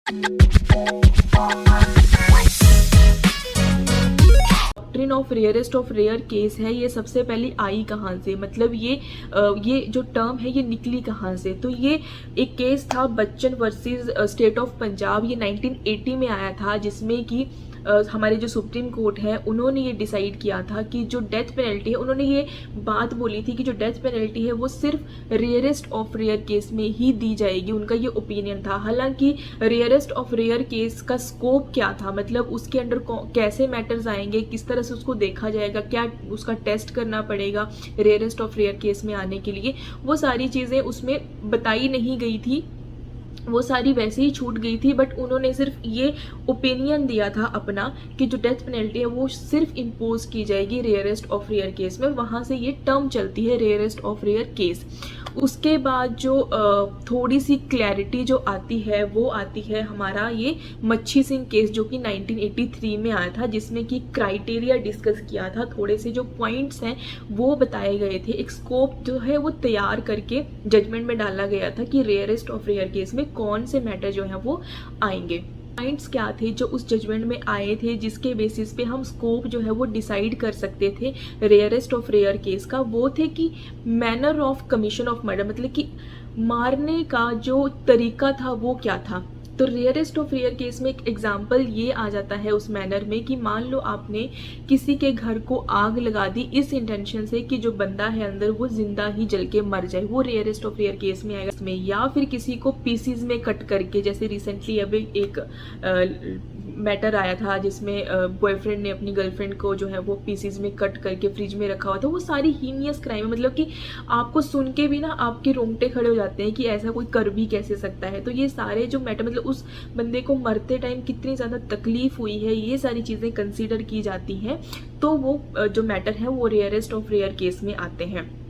Doctrine of rare case है, ये सबसे पहले आई कहाँ से, मतलब ये जो टर्म है ये निकली कहाँ से। तो ये एक केस था Bachchan versus state of Punjab, ये 1980 में आया था, जिसमें कि हमारे जो सुप्रीम कोर्ट है उन्होंने ये डिसाइड किया था कि जो डेथ पेनल्टी है, उन्होंने ये बात बोली थी कि जो डेथ पेनल्टी है वो सिर्फ रेयरेस्ट ऑफ रेयर केस में ही दी जाएगी, उनका ये ओपिनियन था। हालांकि रेयरेस्ट ऑफ रेयर केस का स्कोप क्या था, मतलब उसके अंडर कैसे मैटर्स आएंगे, किस तरह से उसको देखा जाएगा, क्या उसका टेस्ट करना पड़ेगा रेयरेस्ट ऑफ रेयर केस में आने के लिए, वो सारी चीज़ें उसमें बताई नहीं गई थी, वो सारी वैसे ही छूट गई थी। बट उन्होंने सिर्फ ये ओपिनियन दिया था अपना कि जो डेथ पेनल्टी है वो सिर्फ इम्पोज की जाएगी रेयरेस्ट ऑफ रेयर केस में, वहाँ से ये टर्म चलती है रेयरेस्ट ऑफ रेयर केस। उसके बाद जो थोड़ी सी क्लैरिटी जो आती है वो आती है हमारा ये मच्छी सिंह केस, जो कि 1983 में आया था, जिसमें कि क्राइटेरिया डिस्कस किया था, थोड़े से जो पॉइंट्स हैं वो बताए गए थे, एक स्कोप जो है वो तैयार करके जजमेंट में डाला गया था कि रेयरेस्ट ऑफ रेयर केस में कौन से मैटर जो है वो आएंगे। पॉइंट्स क्या थे जो उस जजमेंट में आए थे, जिसके बेसिस पे हम स्कोप जो है वो डिसाइड कर सकते थे रेयरेस्ट ऑफ रेयर केस का, वो थे कि manner of commission of murder, मतलब कि मारने का जो तरीका था वो क्या था। तो रेयरेस्ट ऑफ रेयर केस में एक एग्जाम्पल ये आ जाता है उस मैनर में कि मान लो आपने किसी के घर को आग लगा दी इस इंटेंशन से कि जो बंदा है अंदर वो जिंदा ही जल के मर जाए, वो रेयरेस्ट ऑफ रेयर केस में आएगा इसमें। या फिर किसी को पीसीज में कट करके, जैसे रिसेंटली अभी एक मैटर आया था जिसमें बॉयफ्रेंड ने अपनी गर्लफ्रेंड को जो है वो पीसीज में कट करके फ्रिज में रखा हुआ था, वो सारी हीनियस क्राइम है, मतलब कि आपको सुन के भी ना आपके रोंगटे खड़े हो जाते हैं कि ऐसा कोई कर भी कैसे सकता है। तो ये सारे जो मैटर, मतलब उस बंदे को मरते टाइम कितनी ज़्यादा तकलीफ हुई है, ये सारी चीज़ें कंसीडर की जाती हैं, तो वो जो मैटर है वो रेयरेस्ट ऑफ रेयर केस में आते हैं।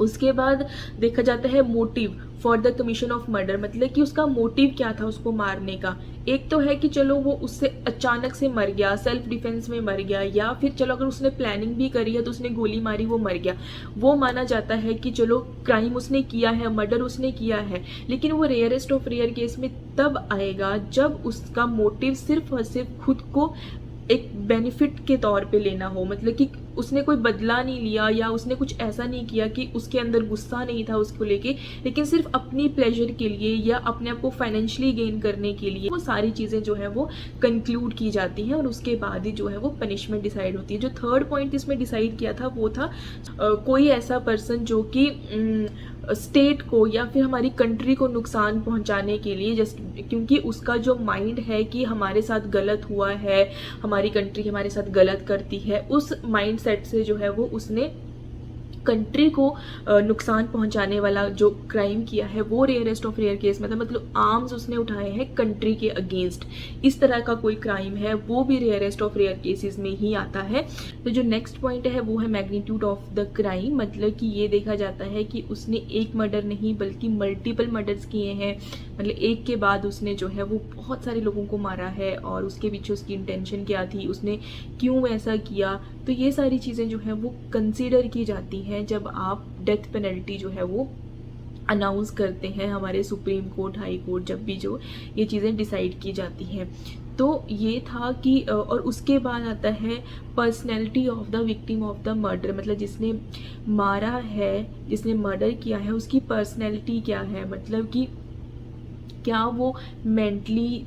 उसके बाद देखा जाता है motive for the commission of murder, मतलब कि उसका मोटिव क्या था उसको मारने का। एक तो है कि चलो वो उससे अचानक से मर गया, सेल्फ डिफेंस में मर गया, या फिर चलो अगर उसने प्लानिंग भी करी है तो उसने गोली मारी वो मर गया, वो माना जाता है कि चलो क्राइम उसने किया है, मर्डर उसने किया है। लेकिन वो रेयरेस्ट ऑफ रेयर केस में तब आएगा जब उसका मोटिव सिर्फ और सिर्फ खुद को एक बेनिफिट के तौर पे लेना हो, मतलब कि उसने कोई बदला नहीं लिया या उसने कुछ ऐसा नहीं किया कि उसके अंदर गुस्सा नहीं था उसको लेके, लेकिन सिर्फ अपनी प्लेजर के लिए या अपने आप को फाइनेंशियली गेन करने के लिए वो सारी चीज़ें जो है वो कंक्लूड की जाती हैं, और उसके बाद ही जो है वो पनिशमेंट डिसाइड होती है। जो थर्ड पॉइंट इसमें डिसाइड किया था वो था कोई ऐसा पर्सन जो कि स्टेट को या फिर हमारी कंट्री को नुकसान पहुंचाने के लिए, जस्ट क्योंकि उसका जो माइंड है कि हमारे साथ गलत हुआ है, हमारी कंट्री हमारे साथ गलत करती है, उस माइंड सेट से जो है वो उसने कंट्री को नुकसान पहुंचाने वाला जो क्राइम किया है वो रेयरेस्ट ऑफ रेयर केस में था, मतलब आर्म्स उसने उठाए हैं कंट्री के अगेंस्ट, इस तरह का कोई क्राइम है वो भी रेयरेस्ट ऑफ रेयर केसेस में ही आता है। तो जो नेक्स्ट पॉइंट है वो है मैग्नीट्यूड ऑफ द क्राइम, मतलब कि ये देखा जाता है कि उसने एक मर्डर नहीं बल्कि मल्टीपल मर्डर्स किए हैं, मतलब एक के बाद उसने जो है वो बहुत सारे लोगों को मारा है, और उसके पीछे उसकी इंटेंशन क्या थी, उसने क्यों ऐसा किया। तो ये सारी चीज़ें जो है वो कंसीडर की जाती हैं जब आप डेथ पेनल्टी जो है वो अनाउंस करते हैं हमारे सुप्रीम कोर्ट, हाई कोर्ट, जब भी जो ये चीज़ें डिसाइड की जाती हैं। तो ये था कि और उसके बाद आता है personality of the victim of the murder, मतलब जिसने मारा है, जिसने मर्डर किया है, उसकी पर्सनैलिटी क्या है, मतलब कि क्या वो मेंटली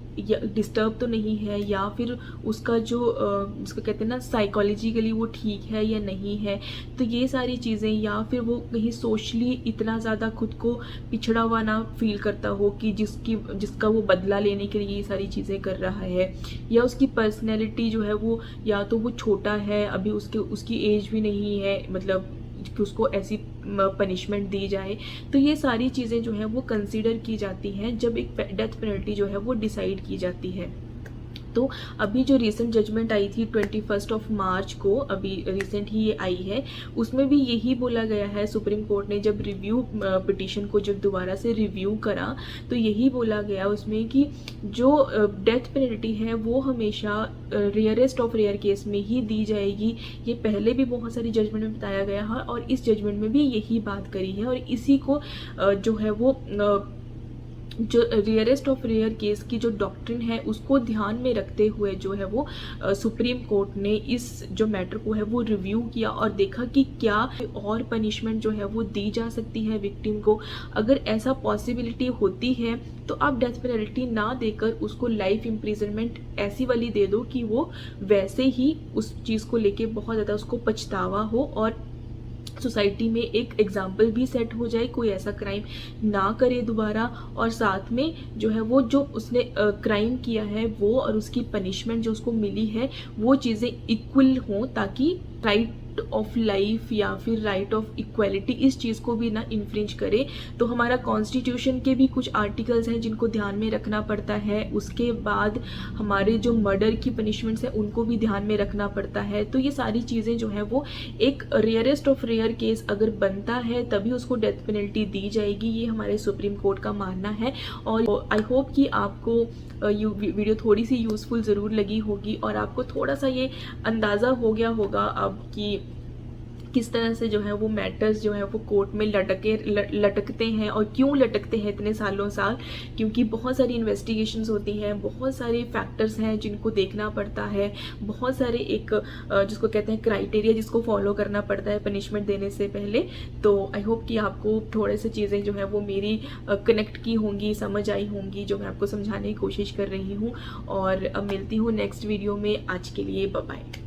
डिस्टर्ब तो नहीं है, या फिर उसका जो जिसको कहते हैं ना साइकोलॉजिकली वो ठीक है या नहीं है। तो ये सारी चीज़ें, या फिर वो कहीं सोशली इतना ज़्यादा खुद को पिछड़ा हुआ ना फील करता हो कि जिसका वो बदला लेने के लिए ये सारी चीज़ें कर रहा है, या उसकी पर्सनैलिटी जो है वो, या तो वो छोटा है अभी, उसकी एज भी नहीं है, मतलब कि उसको ऐसी पनिशमेंट दी जाए। तो ये सारी चीज़ें जो हैं वो कंसीडर की जाती हैं जब एक डेथ पेनल्टी जो है वो डिसाइड की जाती है। तो अभी जो रिसेंट जजमेंट आई थी 21 मार्च को, अभी रिसेंट ही ये आई है, उसमें भी यही बोला गया है, सुप्रीम कोर्ट ने जब रिव्यू पिटीशन को जब दोबारा से रिव्यू करा तो यही बोला गया उसमें कि जो डेथ पेनल्टी है वो हमेशा रेयरेस्ट ऑफ रेयर केस में ही दी जाएगी। ये पहले भी बहुत सारी जजमेंट में बताया गया है और इस जजमेंट में भी यही बात करी है, और इसी को जो है वो जो रेयरेस्ट ऑफ रेयर केस की जो डॉक्ट्रिन है उसको ध्यान में रखते हुए जो है वो सुप्रीम कोर्ट ने इस जो मैटर को है वो रिव्यू किया और देखा कि क्या और पनिशमेंट जो है वो दी जा सकती है विक्टिम को। अगर ऐसा पॉसिबिलिटी होती है तो आप डेथ पेनल्टी ना देकर उसको लाइफ इम्प्रिजनमेंट ऐसी वाली दे दो कि वो वैसे ही उस चीज़ को लेके बहुत ज़्यादा उसको पछतावा हो और सोसाइटी में एक एग्जाम्पल भी सेट हो जाए, कोई ऐसा क्राइम ना करे दोबारा। और साथ में जो है वो जो उसने क्राइम किया है वो और उसकी पनिशमेंट जो उसको मिली है वो चीज़ें इक्वल हों, ताकि राइट ऑफ लाइफ या फिर राइट ऑफ इक्वालिटी इस चीज़ को भी ना इन्फ्रिंज करे। तो हमारा कॉन्स्टिट्यूशन के भी कुछ आर्टिकल्स हैं जिनको ध्यान में रखना पड़ता है। उसके बाद हमारे जो मर्डर की पनिशमेंट्स हैं उनको भी ध्यान में रखना पड़ता है। तो ये सारी चीज़ें जो है वो एक रेयरेस्ट ऑफ रेयर केस अगर बनता है तभी उसको डेथ पेनल्टी दी जाएगी, ये हमारे सुप्रीम कोर्ट का मानना है। और आई होप कि आपको वीडियो थोड़ी सी यूज़फुल ज़रूर लगी होगी और आपको थोड़ा सा ये अंदाज़ा हो गया होगा अब कि किस तरह से जो है वो मैटर्स जो है वो कोर्ट में लटकते हैं और क्यों लटकते हैं इतने सालों साल। क्योंकि बहुत सारी इन्वेस्टिगेशंस होती हैं, बहुत सारे फैक्टर्स हैं जिनको देखना पड़ता है, बहुत सारे एक जिसको कहते हैं क्राइटेरिया जिसको फॉलो करना पड़ता है पनिशमेंट देने से पहले। तो आई होप कि आपको थोड़े से चीज़ें जो है वो मेरी कनेक्ट की होंगी, समझ आई होंगी, जो मैं आपको समझाने की कोशिश कर रही हूँ। और अब मिलती हूँ नेक्स्ट वीडियो में। आज के लिए बाय बाय।